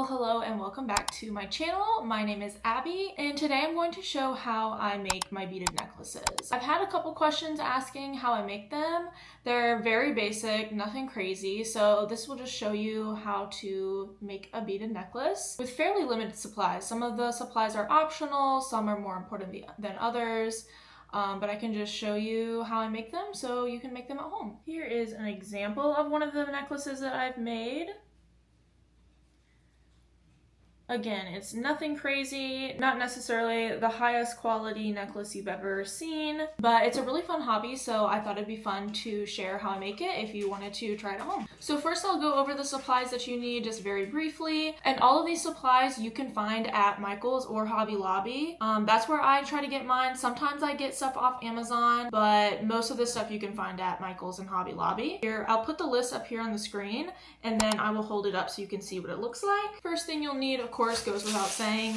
hello and welcome back to my channel. My name is Abby and today I'm going to show how I make my beaded necklaces. I've had a couple questions asking how I make them. They're very basic, nothing crazy, so this will just show you how to make a beaded necklace with fairly limited supplies. Some of the supplies are optional, some are more important than others. But I can just show you how I make them so you can make them at home. Here is an example of one of the necklaces that I've made. Again, it's nothing crazy, not necessarily the highest quality necklace you've ever seen, but it's a really fun hobby, so I thought it'd be fun to share how I make it if you wanted to try it at home. So first I'll go over the supplies that you need just very briefly, and all of these supplies you can find at Michael's or Hobby Lobby. That's where I try to get mine. Sometimes I get stuff off Amazon, but most of the stuff you can find at Michael's and Hobby Lobby. Here, I'll put the list up here on the screen, and then I will hold it up so you can see what it looks like. First thing you'll need, of course, goes without saying,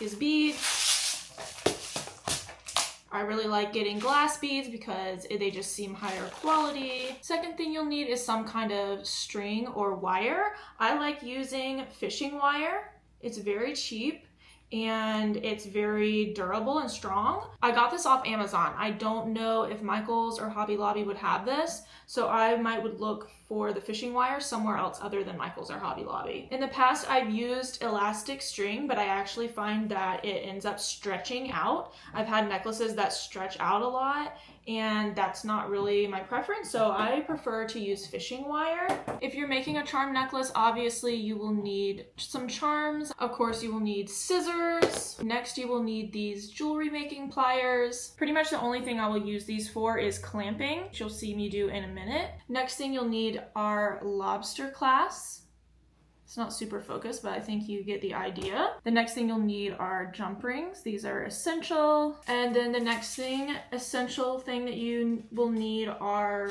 is beads. I really like getting glass beads because they just seem higher quality. Second thing you'll need is some kind of string or wire. I like using fishing wire. It's very cheap and it's very durable and strong. I got this off Amazon. I don't know if Michael's or Hobby Lobby would have this, so I would look for the fishing wire somewhere else other than Michael's or Hobby Lobby. In the past, I've used elastic string, but I actually find that it ends up stretching out. I've had necklaces that stretch out a lot, and that's not really my preference, so I prefer to use fishing wire. If you're making a charm necklace, obviously you will need some charms. Of course, you will need scissors. Next, you will need these jewelry making pliers. Pretty much the only thing I will use these for is clamping, which you'll see me do in a minute. Next thing you'll need are lobster clasps. It's not super focused, but I think you get the idea. The next thing you'll need are jump rings. These are essential. And then the next essential thing that you will need are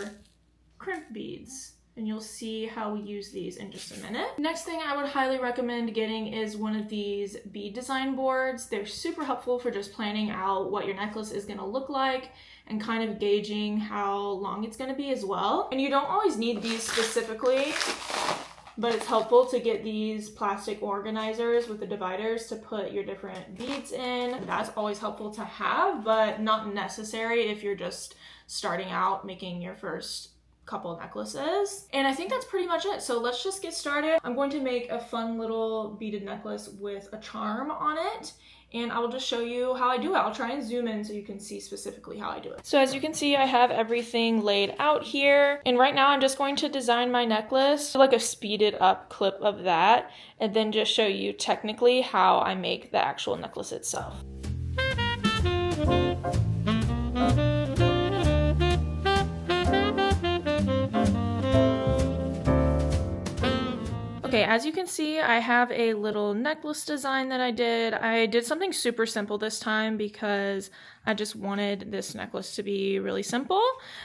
crimp beads. And you'll see how we use these in just a minute. Next thing I would highly recommend getting is one of these bead design boards. They're super helpful for just planning out what your necklace is gonna look like and kind of gauging how long it's gonna be as well. And you don't always need these specifically, but it's helpful to get these plastic organizers with the dividers to put your different beads in. That's always helpful to have, but not necessary if you're just starting out making your first couple necklaces. And I think that's pretty much it. So let's just get started. I'm going to make a fun little beaded necklace with a charm on it, and I will just show you how I do it. I'll try and zoom in so you can see specifically how I do it. So as you can see, I have everything laid out here. And right now I'm just going to design my necklace, like a speeded up clip of that, and then just show you technically how I make the actual necklace itself. Okay, as you can see, I have a little necklace design that I did. I did something super simple this time because I just wanted this necklace to be really simple.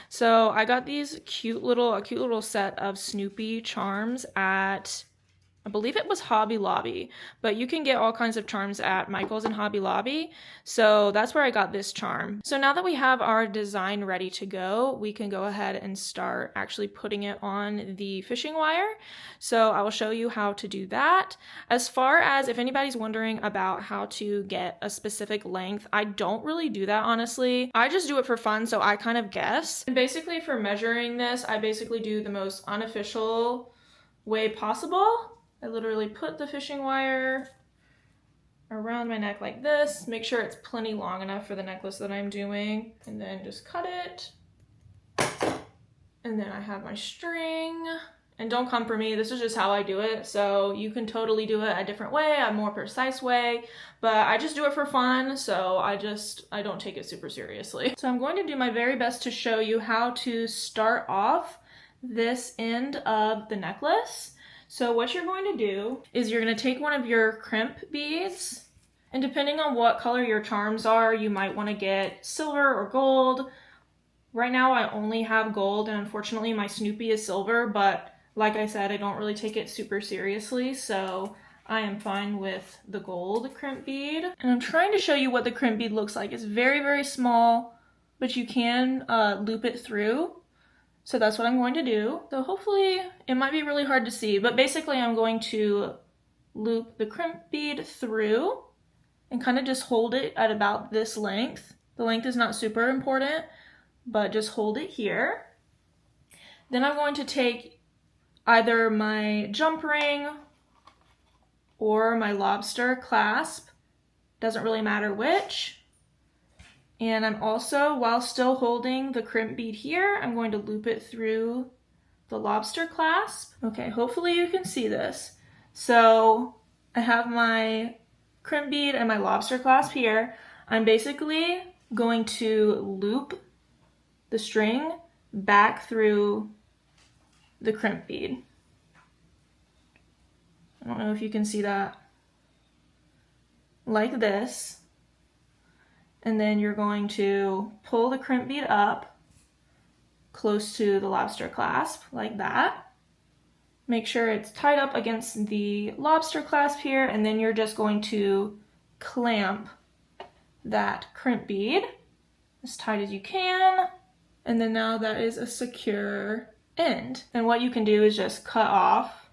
So I got these a cute little set of Snoopy charms at, I believe it was Hobby Lobby, but you can get all kinds of charms at Michael's and Hobby Lobby. So that's where I got this charm. So now that we have our design ready to go, we can go ahead and start actually putting it on the fishing wire. So I will show you how to do that. As far as if anybody's wondering about how to get a specific length, I don't really do that, honestly. I just do it for fun, so I kind of guess. And basically for measuring this, I basically do the most unofficial way possible. I literally put the fishing wire around my neck like this, make sure it's plenty long enough for the necklace that I'm doing, and then just cut it. And then I have my string. And don't come for me, this is just how I do it. So you can totally do it a different way, a more precise way, but I just do it for fun, so I don't take it super seriously. So I'm going to do my very best to show you how to start off this end of the necklace. So what you're going to do is you're going to take one of your crimp beads, and depending on what color your charms are, you might want to get silver or gold. Right now I only have gold, and unfortunately my Snoopy is silver, but like I said, I don't really take it super seriously, so I am fine with the gold crimp bead. And I'm trying to show you what the crimp bead looks like. It's very, very small, but you can loop it through. So that's what I'm going to do. So hopefully it might be really hard to see, but basically I'm going to loop the crimp bead through and kind of just hold it at about this length. The length is not super important, but just hold it here. Then I'm going to take either my jump ring or my lobster clasp, doesn't really matter which. And I'm also, while still holding the crimp bead here, I'm going to loop it through the lobster clasp. Okay, hopefully you can see this. So I have my crimp bead and my lobster clasp here. I'm basically going to loop the string back through the crimp bead. I don't know if you can see that. Like this. And then you're going to pull the crimp bead up close to the lobster clasp, like that. Make sure it's tied up against the lobster clasp here, and then you're just going to clamp that crimp bead as tight as you can. And then now that is a secure end. And what you can do is just cut off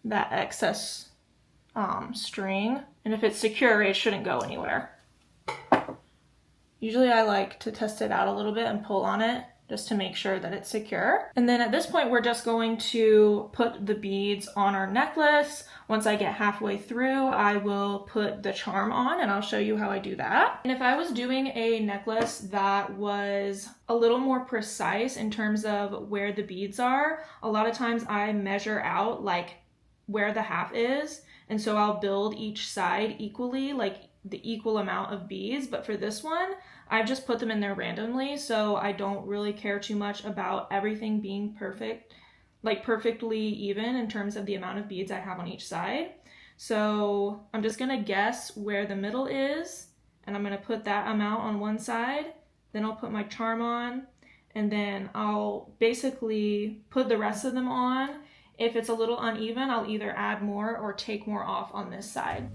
that excess string. And if it's secure, it shouldn't go anywhere. Usually I like to test it out a little bit and pull on it just to make sure that it's secure. And then at this point, we're just going to put the beads on our necklace. Once I get halfway through, I will put the charm on and I'll show you how I do that. And if I was doing a necklace that was a little more precise in terms of where the beads are, a lot of times I measure out like where the half is. And so I'll build each side equally, like the equal amount of beads. But for this one, I've just put them in there randomly, so I don't really care too much about everything being perfect, like perfectly even in terms of the amount of beads I have on each side. So I'm just gonna guess where the middle is, and I'm gonna put that amount on one side, then I'll put my charm on, and then I'll basically put the rest of them on. If it's a little uneven, I'll either add more or take more off on this side.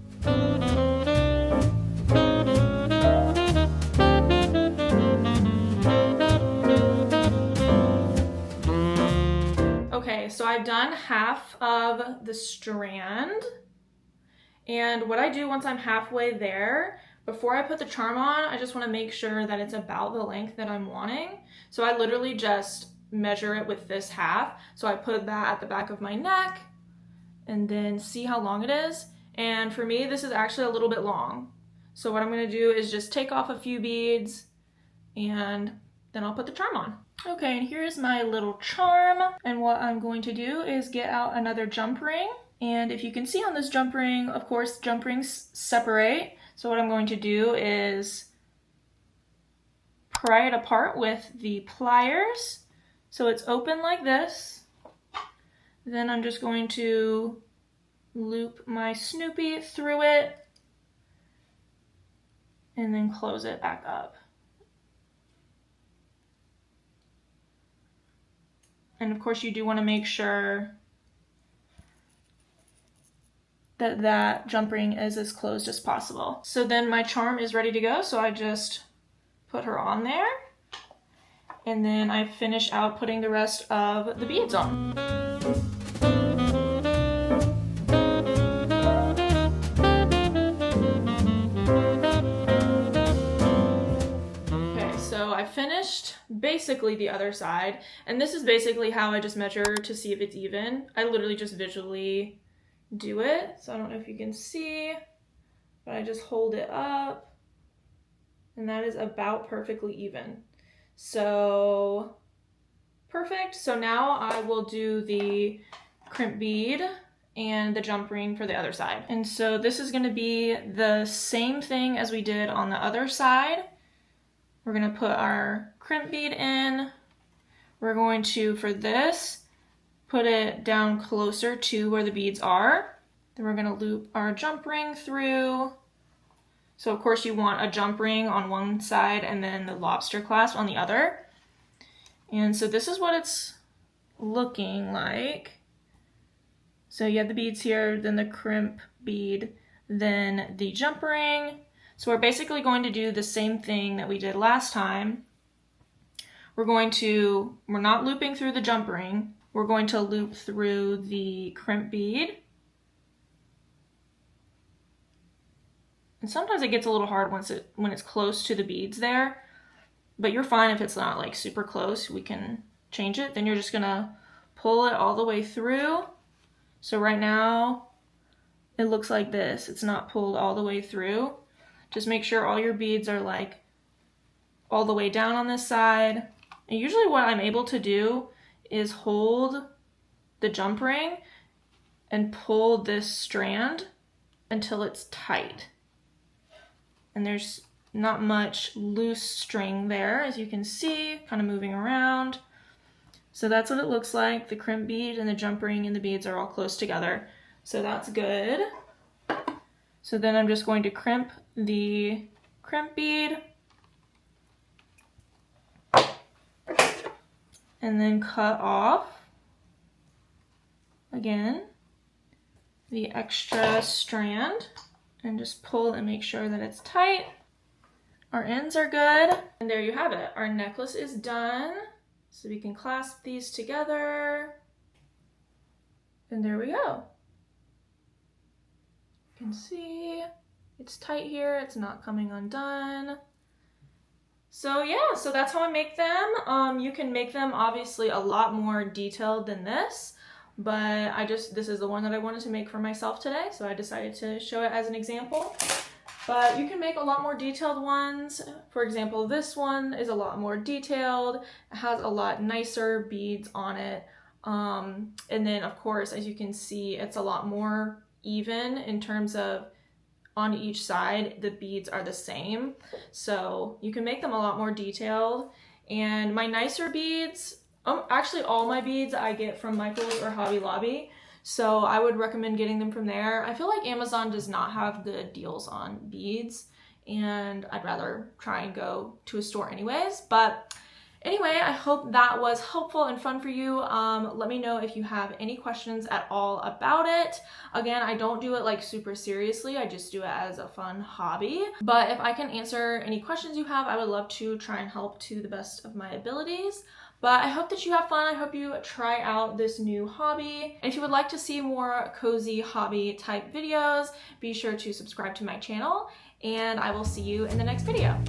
Okay, so I've done half of the strand, and what I do once I'm halfway there, before I put the charm on, I just want to make sure that it's about the length that I'm wanting. So I literally just measure it with this half. So I put that at the back of my neck and then see how long it is. And for me, this is actually a little bit long. So what I'm going to do is just take off a few beads and then I'll put the charm on. Okay, and here's my little charm. And what I'm going to do is get out another jump ring. And if you can see on this jump ring, of course, jump rings separate. So what I'm going to do is pry it apart with the pliers. So it's open like this. Then I'm just going to loop my Snoopy through it and then close it back up. And of course you do want to make sure that that jump ring is as closed as possible. So then my charm is ready to go, so I just put her on there. And then I finish out putting the rest of the beads on. Okay, so I finished basically the other side, and this is basically how I just measure to see if it's even. I literally just visually do it, so I don't know if you can see, but I just hold it up, and that is about perfectly even. So perfect. So now I will do the crimp bead and the jump ring for the other side. And so this is going to be the same thing as we did on the other side. We're going to put our crimp bead in. We're going to, for this, put it down closer to where the beads are. Then we're going to loop our jump ring through. So of course you want a jump ring on one side and then the lobster clasp on the other. And so this is what it's looking like. So you have the beads here, then the crimp bead, then the jump ring. So we're basically going to do the same thing that we did last time. We're not looping through the jump ring. we're going to loop through the crimp bead. And sometimes it gets a little hard when it's close to the beads there, but you're fine if it's not like super close. We can change it. Then you're just gonna pull it all the way through. So right now it looks like this. It's not pulled all the way through. Just make sure all your beads are like all the way down on this side. And usually what I'm able to do is hold the jump ring and pull this strand until it's tight. And there's not much loose string there, as you can see, kind of moving around. So that's what it looks like. The crimp bead and the jump ring and the beads are all close together. So that's good. So then I'm just going to crimp the crimp bead and then cut off, again, the extra strand and just pull and make sure that it's tight. Our ends are good. And there you have it. Our necklace is done. So we can clasp these together. And there we go. You can see it's tight here. It's not coming undone. So yeah, so that's how I make them. You can make them obviously a lot more detailed than this, but this is the one that I wanted to make for myself today, so I decided to show it as an example. But you can make a lot more detailed ones. For example, this one is a lot more detailed. It has a lot nicer beads on it. And then of course, as you can see, it's a lot more even in terms of on each side, the beads are the same. So you can make them a lot more detailed. And my nicer beads, actually all my beads I get from Michael's or Hobby Lobby. So I would recommend getting them from there. I feel like Amazon does not have good deals on beads, and I'd rather try and go to a store anyways. But anyway, I hope that was helpful and fun for you. Let me know if you have any questions at all about it. Again, I don't do it like super seriously. I just do it as a fun hobby. But if I can answer any questions you have, I would love to try and help to the best of my abilities. But I hope that you have fun. I hope you try out this new hobby. And if you would like to see more cozy hobby type videos, be sure to subscribe to my channel, and I will see you in the next video.